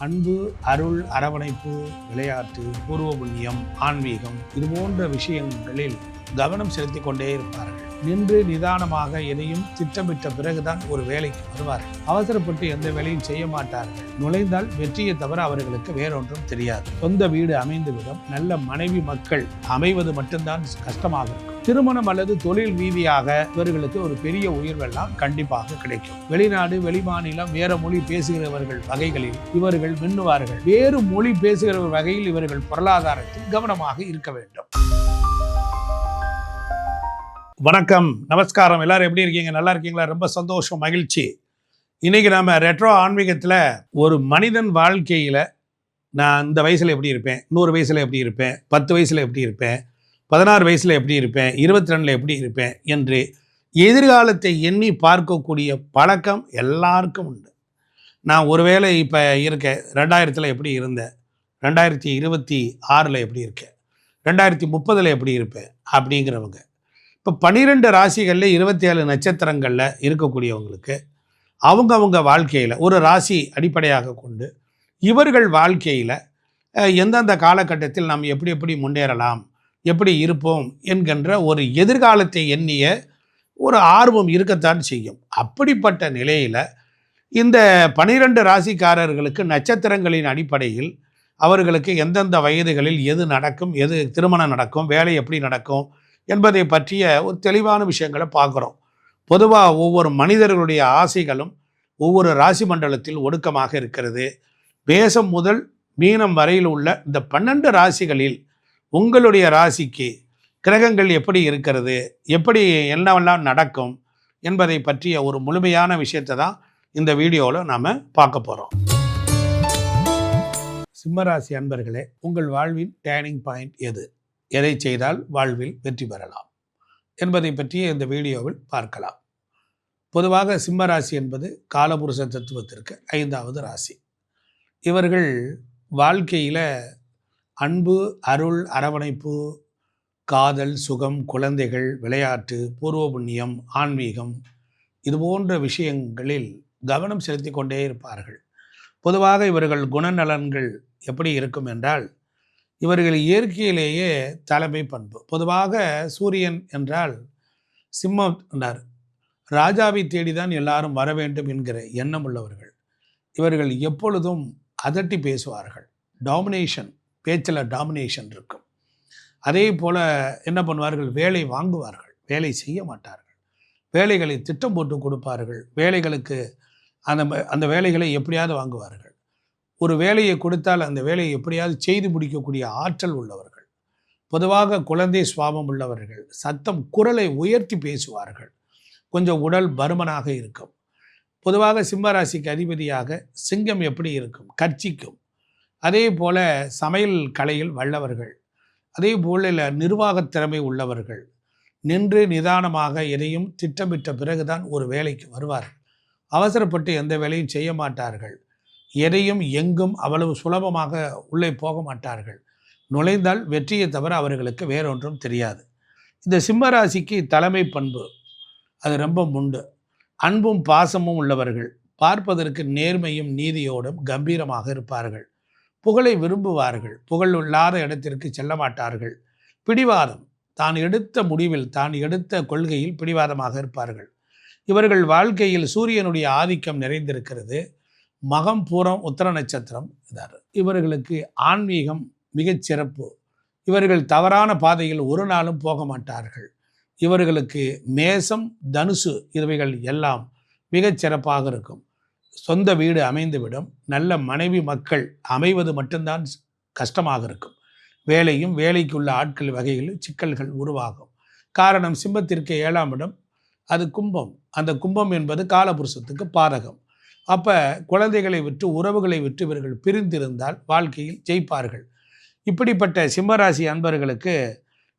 அன்பு, அருள், அரவணைப்பு, விளையாட்டு, பூர்வ புண்ணியம், ஆன்மீகம் இது போன்ற விஷயங்களில் கவனம் செலுத்திக் கொண்டே இருப்பார்கள். நின்று நிதானமாக எதையும் திட்டமிட்ட பிறகுதான் ஒரு வேலைக்கு வருவார்கள். அவசரப்பட்டு எந்த வேலையும் செய்ய மாட்டார்கள். நுழைந்தால் வெற்றியை தவிர அவர்களுக்கு வேறொன்றும் தெரியாது. சொந்த வீடு அமைந்து விடும். நல்ல மனைவி மக்கள் அமைவது மட்டும்தான் கஷ்டமாக இருக்கும். திருமணம் அல்லது தொழில் ரீதியாக இவர்களுக்கு ஒரு பெரிய உயர்வெல்லாம் கண்டிப்பாக கிடைக்கும். வெளிநாடு, வெளிமாநிலம், வேற மொழி பேசுகிறவர்கள் வகைகளில் இவர்கள் மின்னுவார்கள். வேறு மொழி பேசுகிறவர் வகையில் இவர்கள் பொருளாதாரத்தில் கவனமாக இருக்க வேண்டும். வணக்கம், நமஸ்காரம். எல்லாரும் எப்படி இருக்கீங்க? நல்லா இருக்கீங்களா? ரொம்ப சந்தோஷம், மகிழ்ச்சி. இன்னைக்கு நம்ம ரெட்ரோ ஆன்மீகத்தில் ஒரு மனிதன் வாழ்க்கையில் நான் இந்த வயசில் எப்படி இருப்பேன், 100 வயசில் எப்படி இருப்பேன், 10 வயசில் எப்படி இருப்பேன், 16 வயசில் எப்படி இருப்பேன், 22 எப்படி இருப்பேன் என்று எதிர்காலத்தை எண்ணி பார்க்கக்கூடிய பழக்கம் எல்லாருக்கும் உண்டு. நான் ஒருவேளை இப்போ இருக்கேன், 2000 எப்படி இருந்தேன், 2026 எப்படி இருக்கேன், 2030 எப்படி இருப்பேன் அப்படிங்கிறவங்க. இப்போ 12 ராசிகளில் 27 நட்சத்திரங்களில் இருக்கக்கூடியவங்களுக்கு அவங்க வாழ்க்கையில் ஒரு ராசி அடிப்படையாக கொண்டு இவர்கள் வாழ்க்கையில் எந்தெந்த காலகட்டத்தில் நாம் எப்படி முன்னேறலாம், எப்படி இருப்போம் என்கின்ற ஒரு எதிர்காலத்தை எண்ணிய ஒரு ஆர்வம் இருக்கத்தான் செய்யும். அப்படிப்பட்ட நிலையில் இந்த 12 ராசிக்காரர்களுக்கு நட்சத்திரங்களின் அடிப்படையில் அவர்களுக்கு எந்தெந்த வயதுகளில் எது நடக்கும், எது திருமணம் நடக்கும், வேலை எப்படி நடக்கும் என்பதை பற்றிய ஒரு தெளிவான விஷயங்களை பார்க்குறோம். பொதுவாக ஒவ்வொரு மனிதர்களுடைய ஆசைகளும் ஒவ்வொரு ராசி மண்டலத்தில் ஒடுக்கமாக இருக்கிறது. மேசம் முதல் மீனம் வரையில் உள்ள இந்த 12 ராசிகளில் உங்களுடைய ராசிக்கு கிரகங்கள் எப்படி இருக்கிறது, எப்படி என்னவெல்லாம் நடக்கும் என்பதை பற்றிய ஒரு முழுமையான விஷயத்தை தான் இந்த வீடியோவில் நாம் பார்க்க போகிறோம். சிம்மராசி அன்பர்களே, உங்கள் வாழ்வின் டேர்னிங் பாயிண்ட் எது, எதை செய்தால் வாழ்வில் வெற்றி பெறலாம் என்பதை பற்றிய இந்த வீடியோவில் பார்க்கலாம். பொதுவாக சிம்மராசி என்பது காலபுருஷ தத்துவத்திற்கு 5வது ராசி. இவர்கள் வாழ்க்கையில் அன்பு, அருள், அரவணைப்பு, காதல், சுகம், குழந்தைகள், விளையாட்டு, பூர்வ புண்ணியம், ஆன்மீகம் இது போன்ற விஷயங்களில் கவனம் செலுத்தி கொண்டே இருப்பார்கள். பொதுவாக இவர்கள் குணநலன்கள் எப்படி இருக்கும் என்றால், இவர்கள் இயற்கையிலேயே தலைமை பண்பு. பொதுவாக சூரியன் என்றால் சிம்மம் என்றார், ராஜாவை தேடிதான் எல்லாரும் வர வேண்டும் என்கிற எண்ணம் உள்ளவர்கள். இவர்கள் எப்பொழுதும் அதட்டி பேசுவார்கள். டாமினேஷன், பேச்சில் டாமினேஷன் இருக்கும். அதே போல் என்ன பண்ணுவார்கள், வேலை வாங்குவார்கள், வேலை செய்ய மாட்டார்கள். வேலைகளை திட்டம் போட்டு கொடுப்பார்கள். வேலைகளுக்கு அந்த வேலைகளை எப்படியாவது வாங்குவார்கள். ஒரு வேலையை கொடுத்தால் அந்த வேலையை எப்படியாவது செய்து முடிக்கக்கூடிய ஆற்றல் உள்ளவர்கள். பொதுவாக குழந்தை சுவாபம் உள்ளவர்கள். சத்தம், குரலை உயர்த்தி பேசுவார்கள். கொஞ்சம் உடல் பருமனாக இருக்கும். பொதுவாக சிம்மராசிக்கு அதிபதியாக சிங்கம் எப்படி இருக்கும், கர்ச்சிக்கும். அதே போல சமையல் கலையில் வல்லவர்கள். அதே போல நிர்வாகத் திறமை உள்ளவர்கள். நின்று நிதானமாக எதையும் திட்டமிட்ட பிறகுதான் ஒரு வேலைக்கு வருவார்கள். அவசரப்பட்டு எந்த வேலையும் செய்ய மாட்டார்கள். எதையும் எங்கும் அவ்வளவு சுலபமாக உள்ளே போக மாட்டார்கள். நுழைந்தால் வெற்றியை தவிர அவர்களுக்கு வேறொன்றும் தெரியாது. இந்த சிம்மராசிக்கு தலைமை பண்பு அது ரொம்ப உண்டு. அன்பும் பாசமும் உள்ளவர்கள். பார்ப்பதற்கு நேர்மையும் நீதியோடும் கம்பீரமாக இருப்பார்கள். புகழை விரும்புவார்கள். புகழ் இல்லாத இடத்திற்கு செல்ல மாட்டார்கள். பிடிவாதம், தான் எடுத்த முடிவில், தான் எடுத்த கொள்கையில் பிடிவாதமாக இருப்பார்கள். இவர்கள் வாழ்க்கையில் சூரியனுடைய ஆதிக்கம் நிறைந்திருக்கிறது. மகம், பூரம், உத்திர நட்சத்திரம் இதார். இவர்களுக்கு ஆன்மீகம் மிகச்சிறப்பு. இவர்கள் தவறான பாதையில் ஒரு நாளும் போக மாட்டார்கள். இவர்களுக்கு மேசம், தனுசு இவைகள் எல்லாம் மிகச்சிறப்பாக இருக்கும். சொந்த வீடு அமைந்துவிடும். நல்ல மனைவி மக்கள் அமைவது மட்டும்தான் கஷ்டமாக இருக்கும். வேலையும் வேலைக்குள்ள ஆட்கள் வகையில் சிக்கல்கள் உருவாகும். காரணம், சிம்மத்திற்கு 7ஆம் இடம், அது கும்பம். அந்த கும்பம் என்பது காலபுருஷத்துக்கு பாதகம். அப்போ குழந்தைகளை விட்டு, உறவுகளை விட்டு இவர்கள் பிரிந்திருந்தால் வாழ்க்கையில் ஜெயிப்பார்கள். இப்படிப்பட்ட சிம்மராசி அன்பர்களுக்கு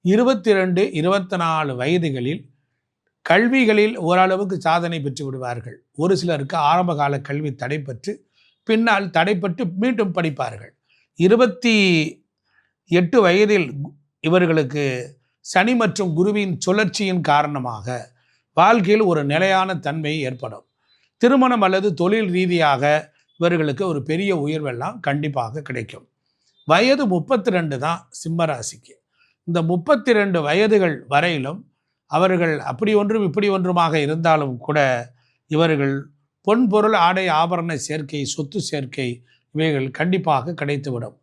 22, 24 வயதுகளில் கல்விகளில் ஓரளவுக்கு சாதனை பெற்று விடுவார்கள். ஒரு சிலருக்கு ஆரம்பகால கல்வி தடைப்பட்டு பின்னால் தடைப்பட்டு மீண்டும் படிப்பார்கள். 28 வயதில் இவர்களுக்கு சனி மற்றும் குருவின் சுழற்சியின் காரணமாக வாழ்க்கையில் ஒரு நிலையான தன்மை ஏற்படும். திருமணம் அல்லது தொழில் ரீதியாக இவர்களுக்கு ஒரு பெரிய உயர்வெல்லாம் கண்டிப்பாக கிடைக்கும். வயது 32 தான் சிம்ம ராசிக்கு. இந்த 32 வயதுகள் வரையிலும் அவர்கள் அப்படி ஒன்றும் இப்படி ஒன்றுமாக இருந்தாலும் கூட இவர்கள் பொன் பொருள் ஆடை ஆபரண சேர்க்கை, சொத்து சேர்க்கை இவைகள் கண்டிப்பாக கிடைத்துவிடும்.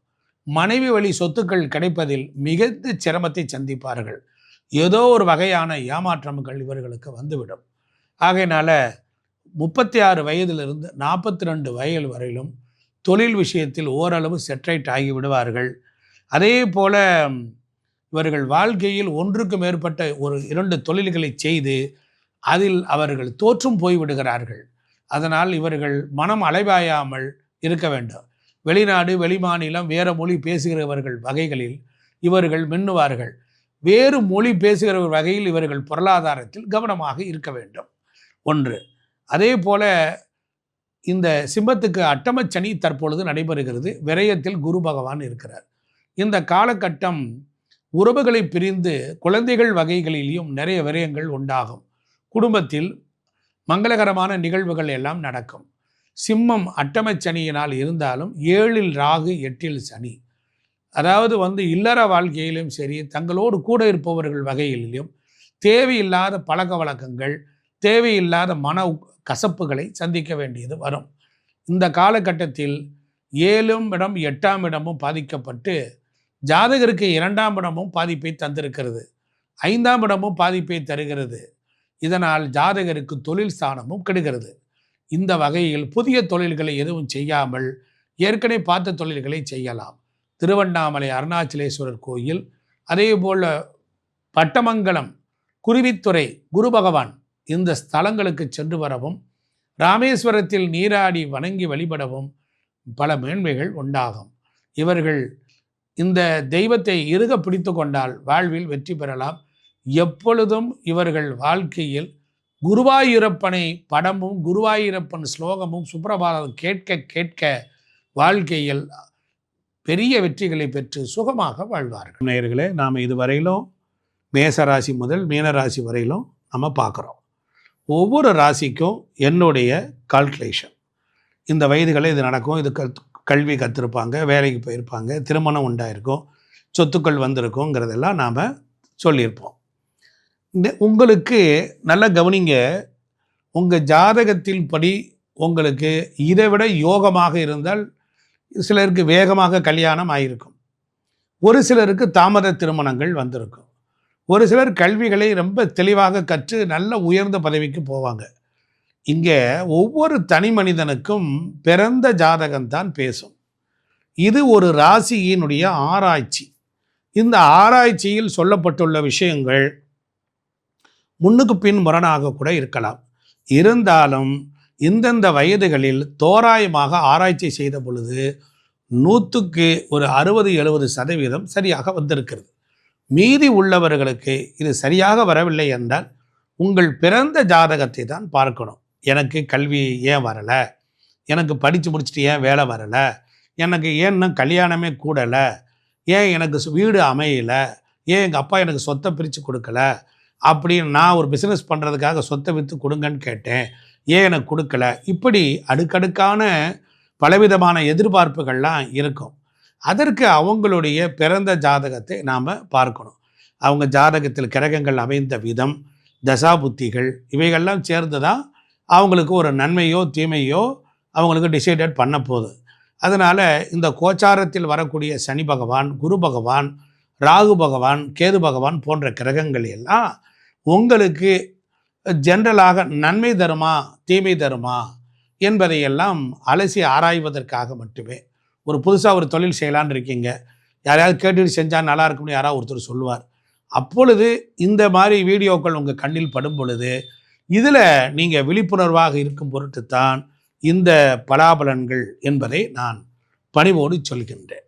மனைவி வழி சொத்துக்கள் கிடைப்பதில் மிகுந்த சிரமத்தை சந்திப்பார்கள். ஏதோ ஒரு வகையான ஏமாற்றங்கள் இவர்களுக்கு வந்துவிடும். ஆகையினால 36 வயதிலிருந்து 42 வயது வரையிலும் தொழில் விஷயத்தில் ஓரளவு செட்ரைட் ஆகி விடுவார்கள். அதே போல இவர்கள் வாழ்க்கையில் ஒன்றுக்கு மேற்பட்ட ஒரு 2 தொழில்களை செய்து அதில் அவர்கள் தோற்றும் போய்விடுகிறார்கள். அதனால் இவர்கள் மனம் அலைபாயாமல் இருக்க வேண்டும். வெளிநாடு, வெளிமாநிலம், வேறு மொழி பேசுகிறவர்கள் வகைகளில் இவர்கள் மின்னுவார்கள். வேறு மொழி பேசுகிறவர் வகையில் இவர்கள் பொருளாதாரத்தில் கவனமாக இருக்க வேண்டும். ஒன்று. அதே போல இந்த சிம்மத்துக்கு அட்டமச்சனி தற்பொழுது நடைபெறுகிறது. விரயத்தில் குரு பகவான் இருக்கிறார். இந்த காலகட்டம் உறவுகளை பிரிந்து குழந்தைகள் வகைகளிலும் நிறைய விரயங்கள் உண்டாகும். குடும்பத்தில் மங்களகரமான நிகழ்வுகள் எல்லாம் நடக்கும். சிம்மம் அட்டமச்சனியினால் இருந்தாலும் 7இல் ராகு 8இல் சனி. அதாவது இல்லற வாழ்க்கையிலும் சரி, தங்களோடு கூட இருப்பவர்கள் வகையிலும் தேவையில்லாத பழக்க வழக்கங்கள், தேவையில்லாத மன கசப்புகளை சந்திக்க வேண்டியது வரும். இந்த காலகட்டத்தில் 7ஆம் இடம் 8ஆம் இடமும் பாதிக்கப்பட்டு ஜாதகருக்கு 2ஆம் இடமும் பாதிப்பை தந்திருக்கிறது. 5ஆம் இடமும் பாதிப்பை தருகிறது. இதனால் ஜாதகருக்கு தொழில் ஸ்தானமும் கெடுகிறது. இந்த வகையில் புதிய தொழில்களை எதுவும் செய்யாமல் ஏற்கனவே பார்த்த தொழில்களை செய்யலாம். திருவண்ணாமலை அருணாச்சலேஸ்வரர் கோயில், அதே போல் பட்டமங்கலம், குருவித்துறை குரு பகவான் இந்த ஸ்தலங்களுக்கு சென்று வரவும், ராமேஸ்வரத்தில் நீராடி வணங்கி வழிபடவும் பல மேன்மைகள் உண்டாகும். இவர்கள் இந்த தெய்வத்தை இறுக பிடித்து கொண்டால் வாழ்வில் வெற்றி பெறலாம். எப்பொழுதும் இவர்கள் வாழ்க்கையில் குருவாயூரப்பனை படமும் குருவாயூரப்பன் ஸ்லோகமும் சுப்ரபாதம் கேட்க கேட்க வாழ்க்கையில் பெரிய வெற்றிகளை பெற்று சுகமாக வாழ்வார்கள். நேயர்களே, நாம் இதுவரையிலும் மேசராசி முதல் மீனராசி வரையிலும் நம்ம பார்க்குறோம். ஒவ்வொரு ராசிக்கும் என்னுடைய கால்குலேஷன். இந்த வயதுகளில் இது நடக்கும், இது கல்வி கற்றுருப்பாங்க, வேலைக்கு போயிருப்பாங்க, திருமணம் உண்டாயிருக்கும், சொத்துக்கள் வந்திருக்குங்கிறதெல்லாம் நாம் சொல்லியிருப்போம். உங்களுக்கு நல்லா கவனிங்க. உங்கள் ஜாதகத்தில் படி உங்களுக்கு இதை விட யோகமாக இருந்தால் சிலருக்கு வேகமாக கல்யாணம் ஆகியிருக்கும், ஒரு சிலருக்கு தாமத திருமணங்கள் வந்திருக்கும், ஒரு சிலர் கல்விகளை ரொம்ப தெளிவாக கற்று நல்ல உயர்ந்த பதவிக்கு போவாங்க. இங்கே ஒவ்வொரு தனி மனிதனுக்கும் பிறந்த ஜாதகம்தான் பேசும். இது ஒரு ராசியினுடைய ஆராய்ச்சி. இந்த ஆராய்ச்சியில் சொல்லப்பட்டுள்ள விஷயங்கள் முன்னுக்கு பின் முரணாக கூட இருக்கலாம். இருந்தாலும் இந்தந்த வயதுகளில் தோராயமாக ஆராய்ச்சி செய்த பொழுது 100க்கு ஒரு 60-70% சரியாக வந்திருக்கிறது. மீதி உள்ளவர்களுக்கு இது சரியாக வரவில்லை என்றால் உங்கள் பிறந்த ஜாதகத்தை தான் பார்க்கணும். எனக்கு கல்வி ஏன் வரலை, எனக்கு படித்து முடிச்சுட்டு ஏன் வேலை வரலை, எனக்கு ஏன்னா கல்யாணமே கூடலை, ஏன் எனக்கு வீடு அமையலை, ஏன் எங்கள் அப்பா எனக்கு சொத்தை பிரித்து கொடுக்கல, அப்படின்னு நான் ஒரு பிஸ்னஸ் பண்ணுறதுக்காக சொத்தை விற்று கொடுங்கன்னு கேட்டேன், ஏன் எனக்கு கொடுக்கல. இப்படி அடுக்கடுக்கான பலவிதமான எதிர்பார்ப்புகள்லாம் இருக்கும். அதற்கு அவங்களுடைய பிறந்த ஜாதகத்தை நாம் பார்க்கணும். அவங்க ஜாதகத்தில் கிரகங்கள் அமைந்த விதம், தசாபுத்திகள் இவைகள்லாம் சேர்ந்து தான் அவங்களுக்கு ஒரு நன்மையோ தீமையோ அவங்களுக்கு டிசைடட் பண்ண போகுது. அதனால் இந்த கோச்சாரத்தில் வரக்கூடிய சனி பகவான், குரு பகவான், ராகு பகவான், கேது பகவான் போன்ற கிரகங்கள் எல்லாம் உங்களுக்கு ஜென்ரலாக நன்மை தருமா தீமை தருமா என்பதையெல்லாம் அலசி ஆராய்வதற்காக மட்டுமே. ஒரு புதுசாக ஒரு தொழில் செய்யலான்னு இருக்கீங்க, யாரையாவது கேட்டுட்டு செஞ்சால் நல்லா இருக்கும்னு யாராவது ஒருத்தர் சொல்லுவார். அப்பொழுது இந்த மாதிரி வீடியோக்கள் உங்கள் கண்ணில் படும் பொழுது இதில் நீங்கள் விழிப்புணர்வாக இருக்கும் பொருட்டு தான் இந்த பலாபலன்கள் என்பதை நான் பணிவோடு சொல்கின்றேன்.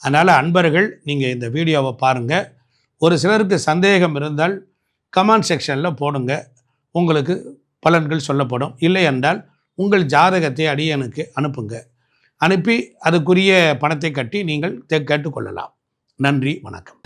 அதனால் அன்பர்கள், நீங்கள் இந்த வீடியோவை பாருங்கள். ஒரு சிலருக்கு சந்தேகம் இருந்தால் கமெண்ட் செக்ஷனில் போடுங்க, உங்களுக்கு பலன்கள் சொல்லப்படும். இல்லை என்றால் உங்கள் ஜாதகத்தை அடியனுக்கு அனுப்புங்க. அனுப்பி அதுக்குரிய பணத்தை கட்டி நீங்கள் கேட்டுக்கொள்ளலாம். நன்றி, வணக்கம்.